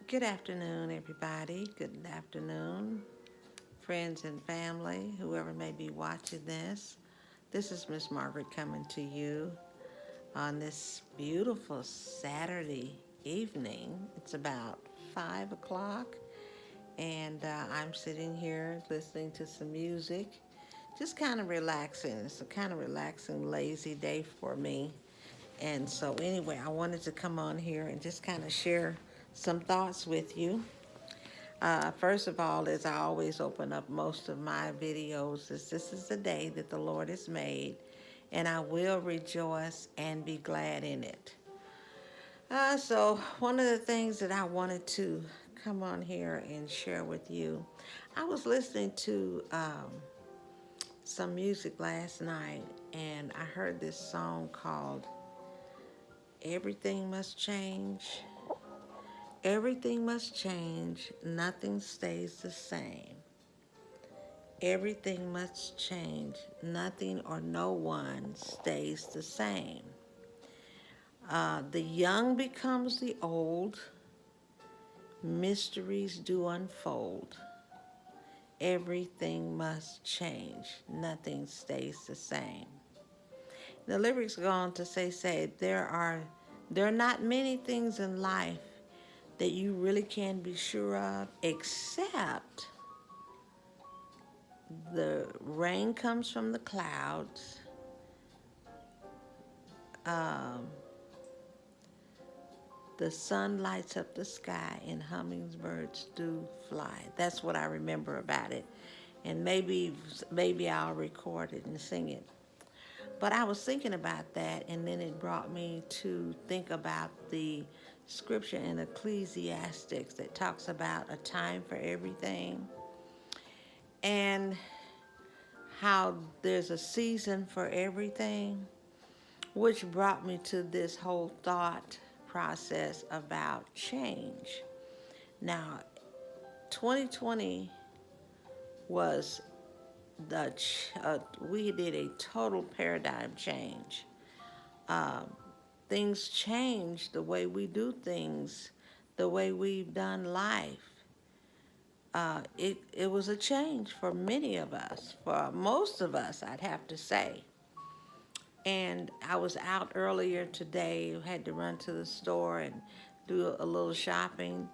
Good afternoon, everybody. Good afternoon, friends and family, whoever may be watching this. This is Miss Margaret coming to you on this beautiful Saturday evening. It's about 5 o'clock, and I'm sitting here listening to some music, just kind of relaxing. It's a kind of relaxing, lazy day for me. And so, anyway, I wanted to come on here and just kind of share some thoughts with you. First of all, as I always open up most of my videos, is this is the day that the Lord has made, and I will rejoice and be glad in it. So one of the things that I wanted to come on here and share with you, I was listening to some music last night, and I heard this song called "Everything Must Change." Everything must change, nothing stays the same. Everything must change. Nothing or no one stays the same. The young becomes the old. Mysteries do unfold. Everything must change. Nothing stays the same. The lyrics go on to say there are not many things in life that you really can be sure of, except the rain comes from the clouds. Um, The sun lights up the sky and hummingbirds do fly. That's what I remember about it. And maybe I'll record it and sing it. But I was thinking about that, and then it brought me to think about the scripture in Ecclesiastics that talks about a time for everything, and how there's a season for everything, which brought me to this whole thought process about change. Now, 2020 was we did a total paradigm change. Um, Things changed the way we do things, the way we've done life. It was a change for many of us, for most of us, I'd have to say. And I was out earlier today, had to run to the store and do a little shopping.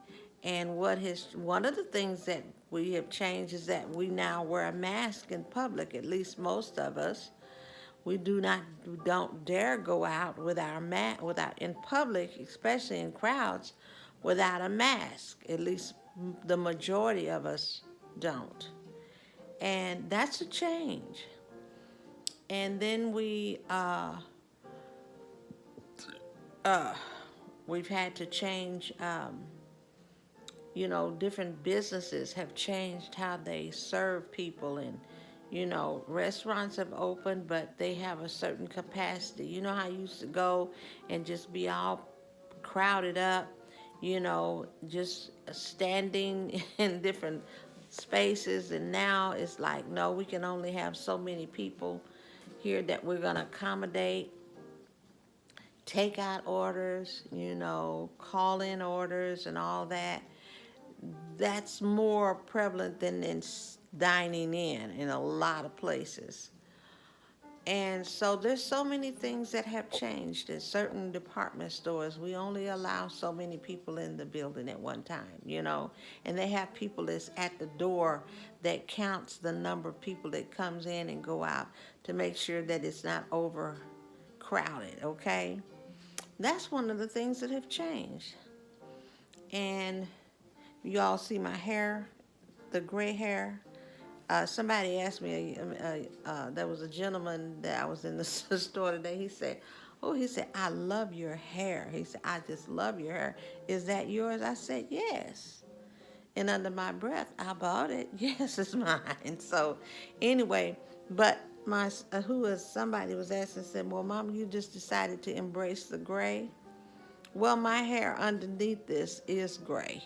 And one of the things that we have changed is that we now wear a mask in public, at least most of us. We don't dare go out without in public, especially in crowds, without a mask. At least the majority of us don't. And that's a change. And then uh, we've had to change. Different businesses have changed how they serve people, and restaurants have opened, but they have a certain capacity. You know how you used to go and just be all crowded up, just standing in different spaces, and now it's like, no, we can only have so many people here that we're going to accommodate. Takeout orders, call in orders, and all that. That's more prevalent than in dining in a lot of places. And so there's so many things that have changed. In certain department stores, we only allow so many people in the building at one time, and they have people that's at the door that counts the number of people that comes in and go out to make sure that it's not overcrowded, okay? That's one of the things that have changed. And you all see my hair, the gray hair. Somebody asked me, there was a gentleman that I was in the store today. He said, I love your hair. He said, I just love your hair. Is that yours? I said, yes. And under my breath, I bought it. Yes, it's mine. So anyway, but somebody was asking, said, well, Mom, you just decided to embrace the gray. Well, my hair underneath this is gray.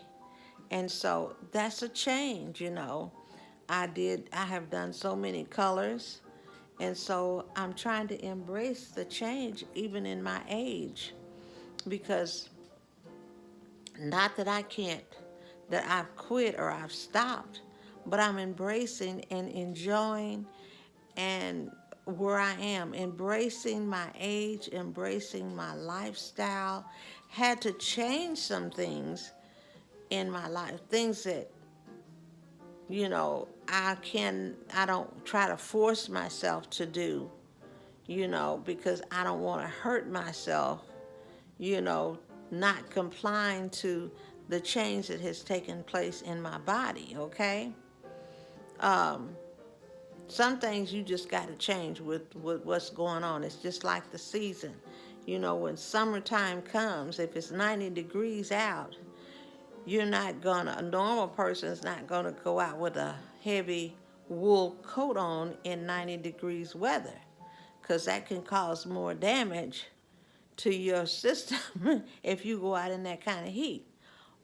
And so that's a change. I have done so many colors. And so I'm trying to embrace the change even in my age, because Not that I can't, that I've quit or I've stopped, but I'm embracing and enjoying and where I am, embracing my age, embracing my lifestyle. Had to change some things in my life, things that, I don't try to force myself to do, because I don't want to hurt myself, you know, not complying to the change that has taken place in my body, okay? Um, some things you just got to change with what's going on. It's just like the season. When summertime comes, if it's 90 degrees out, a normal person is not gonna go out with a heavy wool coat on in 90 degrees weather, because that can cause more damage to your system if you go out in that kind of heat.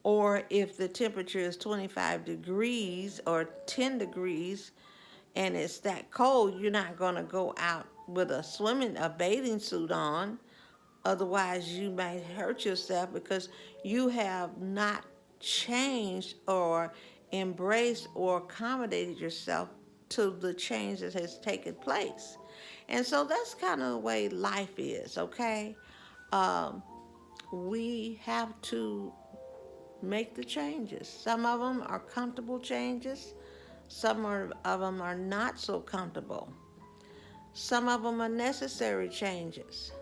Or if the temperature is 25 degrees or 10 degrees and it's that cold, you're not going to go out with a bathing suit on. Otherwise, you might hurt yourself because you have not changed or embraced or accommodated yourself to the change that has taken place. And so that's kind of the way life is, okay? Um, we have to make the changes. Some of them are comfortable changes, of them are not so comfortable. Some of them are necessary changes.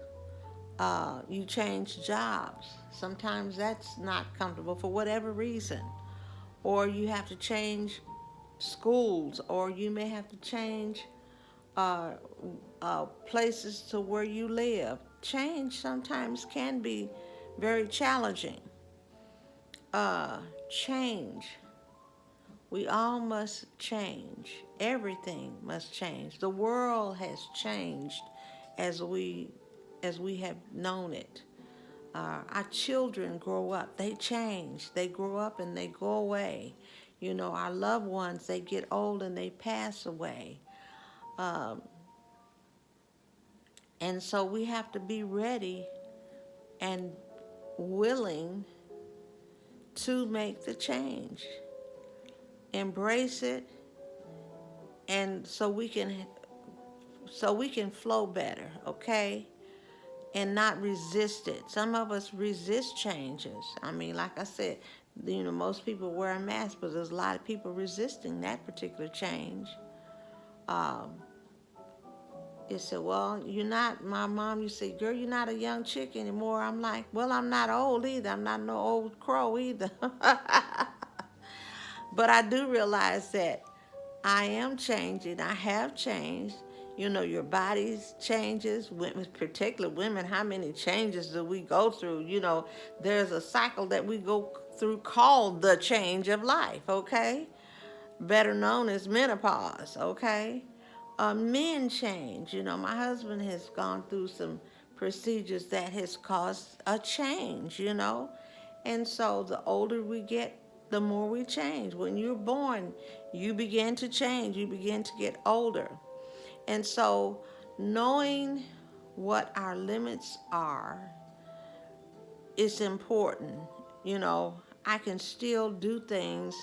You change jobs. Sometimes that's not comfortable for whatever reason. Or you have to change schools, or you may have to change uh, places to where you live. Change sometimes can be very challenging. Change. We all must change. Everything must change. The world has changed as we have known it. Our children grow up. They change. They grow up and they go away. Our loved ones, they get old and they pass away. Um, and so we have to be ready and willing to make the change. Embrace it, and so we can flow better, okay? And not resist it. Some of us resist changes. I mean, like I said, most people wear a mask, but there's a lot of people resisting that particular change. Um, it said, well, you're not, my mom used to say, girl, you're not a young chick anymore. I'm like, well, I'm not old either. I'm not no old crow either. But I do realize that I am changing. I have changed. Your body's changes. Women, particularly women, how many changes do we go through? There's a cycle that we go through called the change of life, okay? Better known as menopause, okay? Men change. My husband has gone through some procedures that has caused a change. And so the older we get, the more we change. When you're born, you begin to change. You begin to get older. And so knowing what our limits are is important. I can still do things,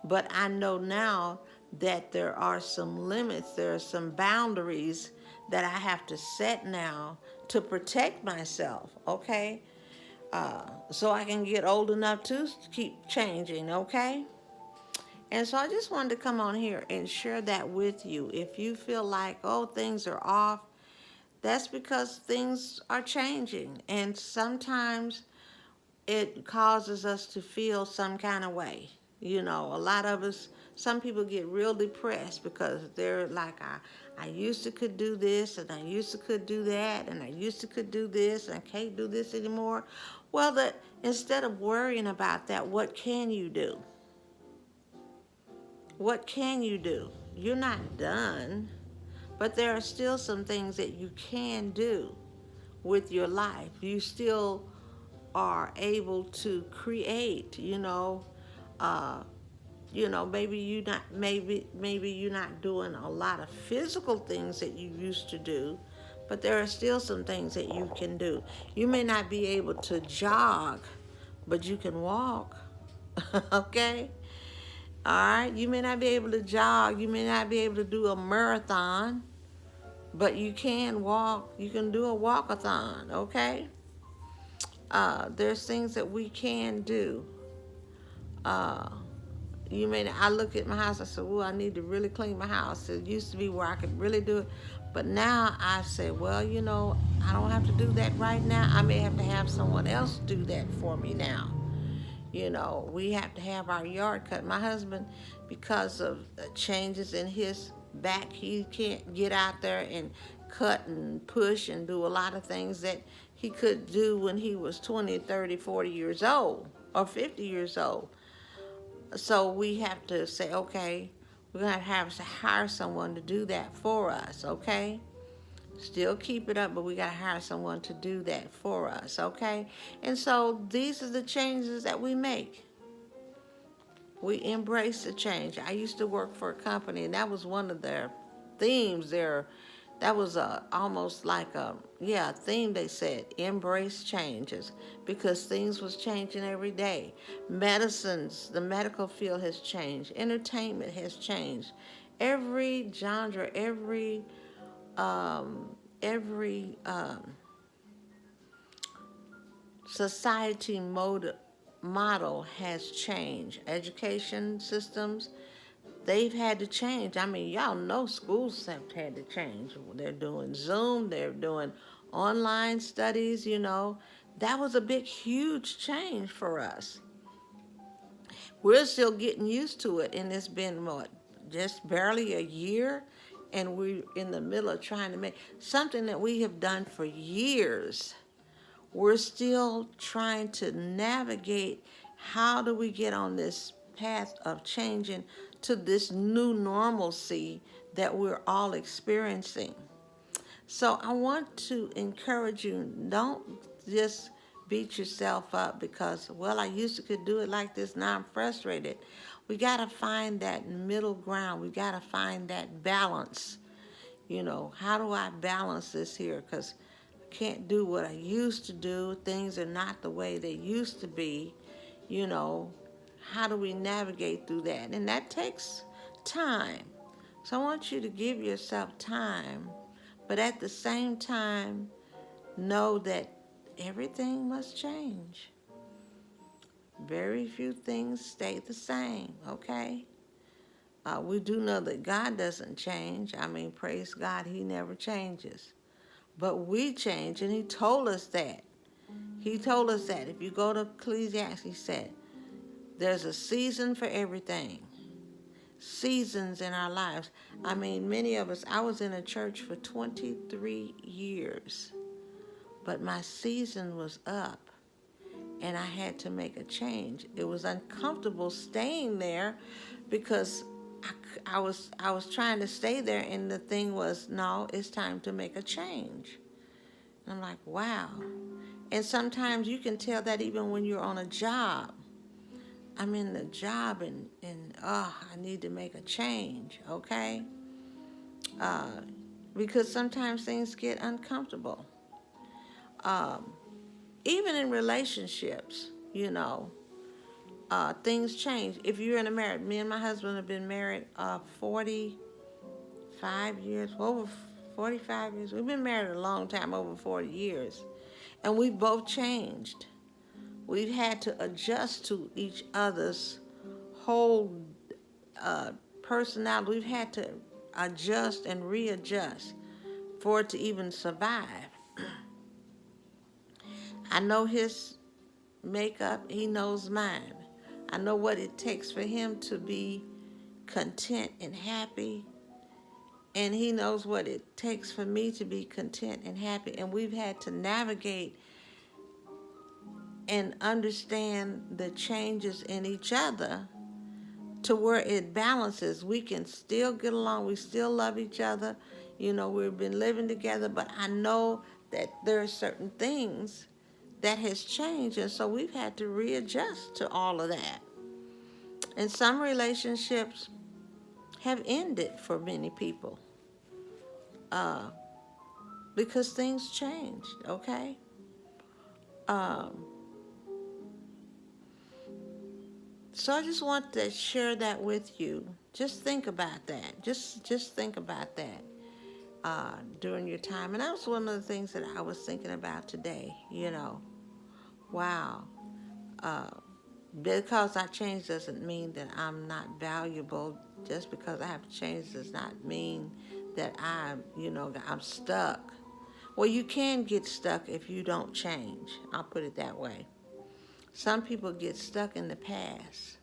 but I know now that there are some limits, there are some boundaries that I have to set now to protect myself, okay? So I can get old enough to keep changing, okay? And so I just wanted to come on here and share that with you. If you feel like, oh, things are off, that's because things are changing. And sometimes it causes us to feel some kind of way. A lot of us, some people get real depressed because they're like, I used to could do this, and I used to could do that, and I used to could do this, and I can't do this anymore. Well, instead of worrying about that, what can you do? What can you do? You're not done, but there are still some things that you can do with your life. You still are able to create, uh, maybe you're not doing a lot of physical things that you used to do, but there are still some things that you can do. You may not be able to jog, but you can walk. Okay? All right? You may not be able to jog, you may not be able to do a marathon, but you can walk. You can do a walkathon, okay? There's things that we can do. Uh, I look at my house, I said, well, I need to really clean my house. It used to be where I could really do it. But now I say, well, I don't have to do that right now. I may have to have someone else do that for me now. We have to have our yard cut. My husband, because of changes in his back, he can't get out there and cut and push and do a lot of things that he could do when he was 20, 30, 40 years old or 50 years old. So we have to say, okay, we're going to have to hire someone to do that for us, okay? Still keep it up, but we got to hire someone to do that for us, okay? And so these are the changes that we make. We embrace the change. I used to work for a company, and that was one of their themes there. That was almost like a theme. They said embrace changes, because things was changing every day. The medical field has changed. Entertainment has changed. Every genre, every society model has changed. Education systems, they've had to change. I mean, y'all know schools have had to change. They're doing Zoom, they're doing online studies, That was a big, huge change for us. We're still getting used to it, and it's been, just barely a year, and we're in the middle of trying to make something that we have done for years. We're still trying to navigate how do we get on this path of changing to this new normalcy that we're all experiencing. So I want to encourage you, don't just beat yourself up because, well, I used to could do it like this, now I'm frustrated. We got to find that middle ground. We got to find that balance. How do I balance this here? Because I can't do what I used to do. Things are not the way they used to be. How do we navigate through that? And that takes time. So I want you to give yourself time, but at the same time, know that everything must change. Very few things stay the same, okay? We do know that God doesn't change. I mean, praise God, He never changes. But we change, and He told us that. He told us that. If you go to Ecclesiastes, He said, there's a season for everything. Seasons in our lives. I mean, many of us, I was in a church for 23 years, but my season was up, and I had to make a change. It was uncomfortable staying there because I was trying to stay there, and the thing was, no, it's time to make a change. And I'm like, wow. And sometimes you can tell that even when you're on a job. I'm in the job and I need to make a change, okay? Because sometimes things get uncomfortable. Even in relationships, things change. If you're in a marriage, me and my husband have been married 45 years, over 45 years. We've been married a long time, over 40 years. And we've both changed. We've had to adjust to each other's whole personality. We've had to adjust and readjust for it to even survive. I know his makeup, he knows mine. I know what it takes for him to be content and happy, and he knows what it takes for me to be content and happy. And we've had to navigate and understand the changes in each other to where it balances. We can still get along. We still love each other. We've been living together, but I know that there are certain things that has changed, and so we've had to readjust to all of that. And some relationships have ended for many people because things changed, okay? So I just want to share that with you. Just think about that. Just think about that during your time. And that was one of the things that I was thinking about today. Wow. Uh, because I changed doesn't mean that I'm not valuable. Just because I have to change does not mean that I'm stuck. Well, you can get stuck if you don't change. I'll put it that way. Some people get stuck in the past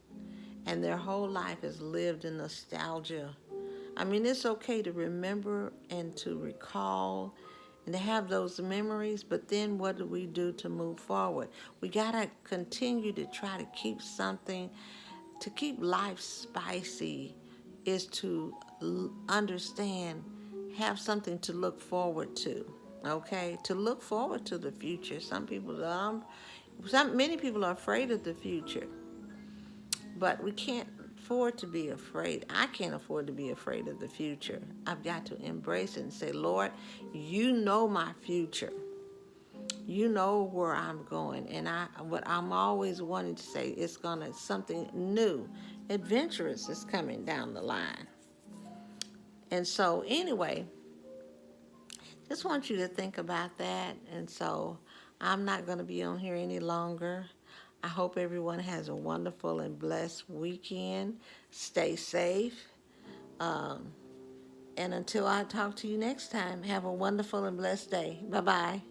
and their whole life is lived in nostalgia. I mean, it's okay to remember and to recall and to have those memories, but then what do we do to move forward? We got to continue to try to keep something, to keep life spicy, is to understand, have something to look forward to. Okay, to look forward to the future. Many people are afraid of the future, but we can't afford to be afraid. I can't afford to be afraid of the future. I've got to embrace it and say, Lord, you know my future. You know where I'm going. And what I'm always wanting to say is something new, adventurous is coming down the line. And so anyway, just want you to think about that. And so I'm not going to be on here any longer. I hope everyone has a wonderful and blessed weekend. Stay safe. Um, and until I talk to you next time, have a wonderful and blessed day. Bye-bye.